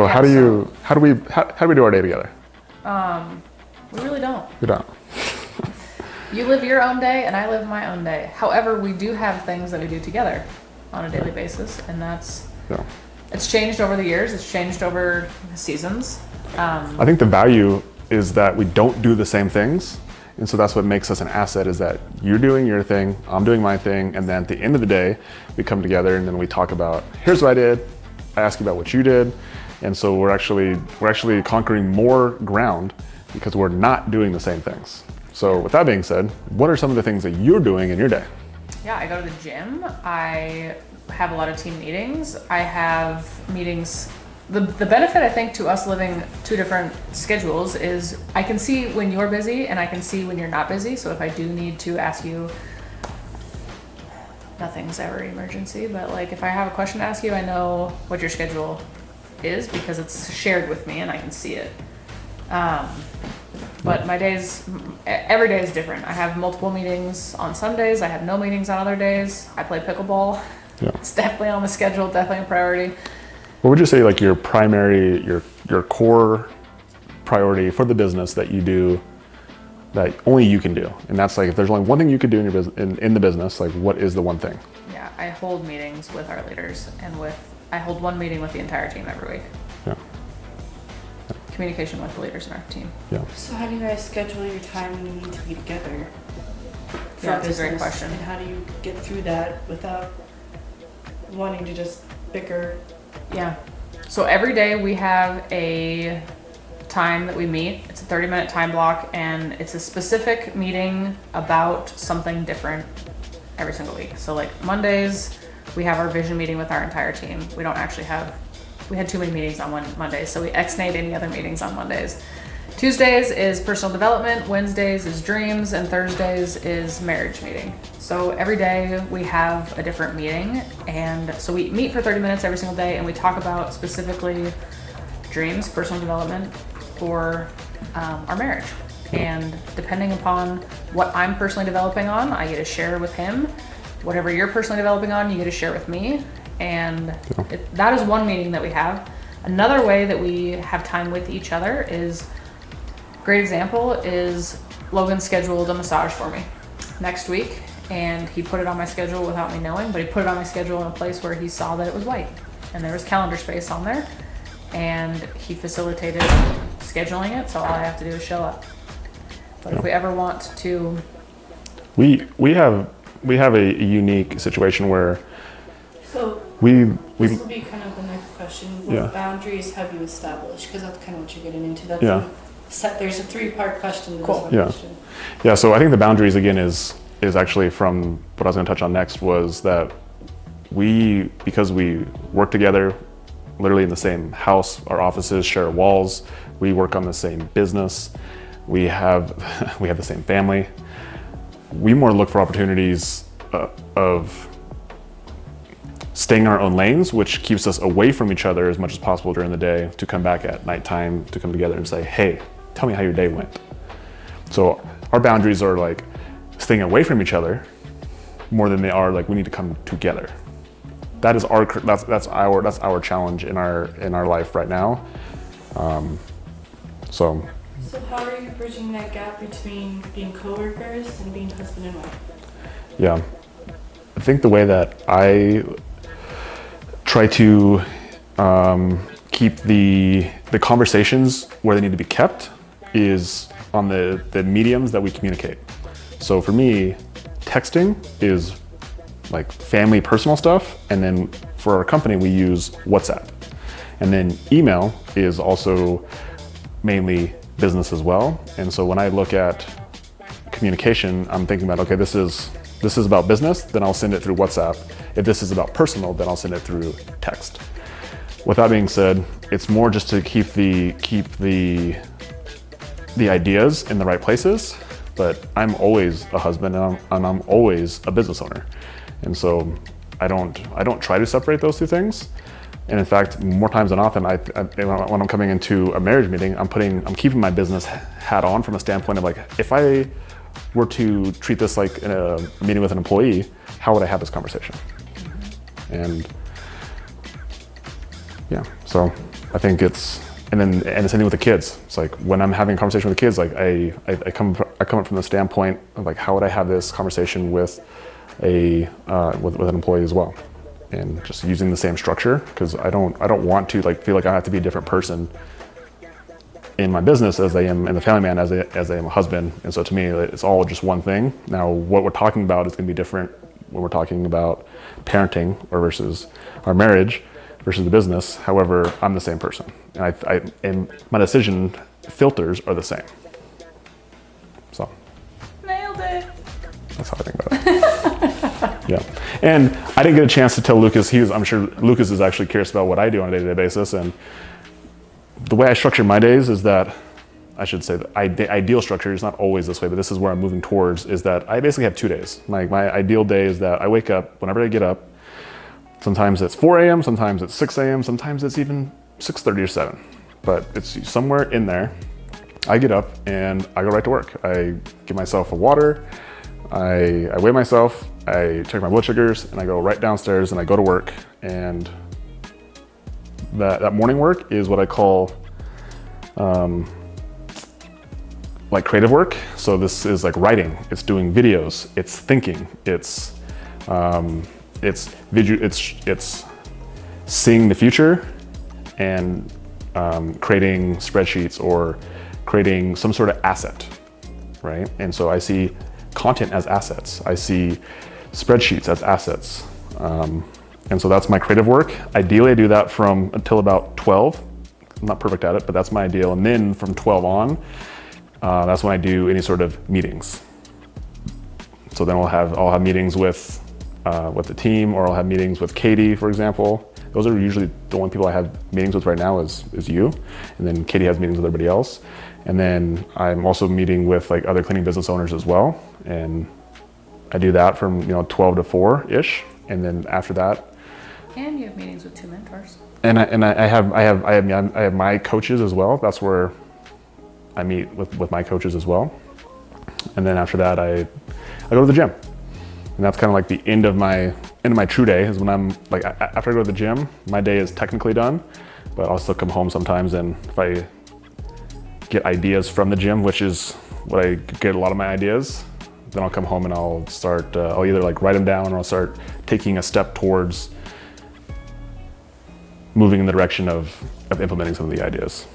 So Yeah, how do we do our day together? We really don't. We don't. You live your own day and I live my own day. However, we do have things that we do together on a daily basis, and Yeah. it's changed over the years. It's changed over the seasons. I think the value is that we don't do the same things. And so that's what makes us an asset, is that you're doing your thing, I'm doing my thing, and then at the end of the day, we come together and then we talk about, here's what I did, I ask you about what you did. And so we're actually conquering more ground because we're not doing the same things. So with that being said, what are some of the things that you're doing in your day? Yeah, I go to the gym. I have a lot of team meetings. I have meetings. The benefit, I think, to us living two different schedules is I can see when you're busy and I can see when you're not busy. So if I do need to ask you, nothing's ever emergency, but like if I have a question to ask you, I know what your schedule is because it's shared with me and I can see it. But my days, every day is different. I have multiple meetings on Sundays. I have no meetings on other days. I play pickleball. Yeah. It's definitely on the schedule, definitely a priority. What would you say like your primary, your core priority for the business that you do that only you can do? And that's like, if there's only one thing you could do in your business, in the business, like what is the one thing? Yeah, I hold meetings with our leaders and I hold one meeting with the entire team every week. Yeah. Communication with the leaders in our team. Yeah. So how do you guys schedule your time when you need to be together? Yeah, that's a great business? question. And how do you get through that without wanting to just bicker? Yeah. So every day we have a time that we meet. It's a 30-minute time block and it's a specific meeting about something different every single week. So like Mondays, we have our vision meeting with our entire team. We had too many meetings on Mondays, so we ex-nayed any other meetings on Mondays. Tuesdays is personal development, Wednesdays is dreams, and Thursdays is marriage meeting. So every day we have a different meeting, and so we meet for 30 minutes every single day and we talk about specifically dreams, personal development, or our marriage. And depending upon what I'm personally developing on, I get to share with him. Whatever you're personally developing on, you get to share with me. And that is one meeting that we have. Another way that we have time with each other is, great example is Logan scheduled a massage for me next week, and he put it on my schedule without me knowing, but he put it on my schedule in a place where he saw that it was white and there was calendar space on there, and he facilitated scheduling it, so all I have to do is show up. But if we ever want to, we have a unique situation where So this will be kind of the next question. What boundaries have you established? Because that's kind of what you're getting into. There's a three-part question to this one question. Yeah, so I think the boundaries again is actually from what I was going to touch on next, was that because we work together literally in the same house, our offices share walls, we work on the same business, we have the same family. We more look for opportunities of staying in our own lanes, which keeps us away from each other as much as possible during the day, to come back at nighttime to come together and say, hey, tell me how your day went. So our boundaries are like staying away from each other more than they are like we need to come together. That is that's our challenge in our life right now. So how are you bridging that gap between being coworkers and being husband and wife? Yeah, I think the way that I try to keep the conversations where they need to be kept is on the mediums that we communicate. So for me, texting is like family personal stuff, and then for our company we use WhatsApp, and then email is also mainly business as well. And so when I look at communication, I'm thinking about, okay, this is about business, then I'll send it through WhatsApp. If this is about personal, then I'll send it through text. With that being said, it's more just to keep the ideas in the right places, but I'm always a husband and I'm always a business owner. And so I don't try to separate those two things. And in fact, more times than often, when I'm coming into a marriage meeting, I'm keeping my business hat on from a standpoint of like, if I were to treat this like in a meeting with an employee, how would I have this conversation? And yeah, so I think and the same thing with the kids. It's like when I'm having a conversation with the kids, like I come up from the standpoint of like, how would I have this conversation with with an employee as well, and just using the same structure, because I don't want to like feel like I have to be a different person in my business as I am in the family man, as I am a husband. And so to me, it's all just one thing. Now, what we're talking about is going to be different when we're talking about parenting or versus our marriage versus the business. However, I'm the same person, and my decision filters are the same. So Nailed it. that's how I think about it. Yeah, and I didn't get a chance to tell Lucas. I'm sure Lucas is actually curious about what I do on a day-to-day basis, and the way I structure my days is that, I should say, the ideal structure is not always this way, but this is where I'm moving towards, is that I basically have 2 days. My ideal day is that I wake up whenever I get up. Sometimes it's 4 a.m., sometimes it's 6 a.m., sometimes it's even 6:30 or 7. But it's somewhere in there. I get up and I go right to work. I give myself a water, I weigh myself, I check my blood sugars, and I go right downstairs and I go to work. And that morning work is what I call like creative work. So this is like writing, it's doing videos, it's thinking, it's seeing the future and creating spreadsheets or creating some sort of asset, right? And so I see content as assets. I see spreadsheets as assets. And so that's my creative work. Ideally, I do that from until about 12. I'm not perfect at it, but that's my ideal. And then from 12 on, that's when I do any sort of meetings. So then I'll have meetings with the team, or I'll have meetings with Katie, for example. Those are usually the only people I have meetings with right now is you. And then Katie has meetings with everybody else. And then I'm also meeting with like other cleaning business owners as well. And I do that from 12 to 4-ish. And then after that, And you have meetings with 2 mentors. and I have my coaches as well. That's where I meet with my coaches as well. And then after that, I go to the gym. And that's kind of like the end of my true day, is when I'm like, after I go to the gym, my day is technically done, but I'll still come home sometimes. And if I get ideas from the gym, which is what I get a lot of my ideas, then I'll come home and I'll start, I'll either like write them down, or I'll start taking a step towards moving in the direction of implementing some of the ideas.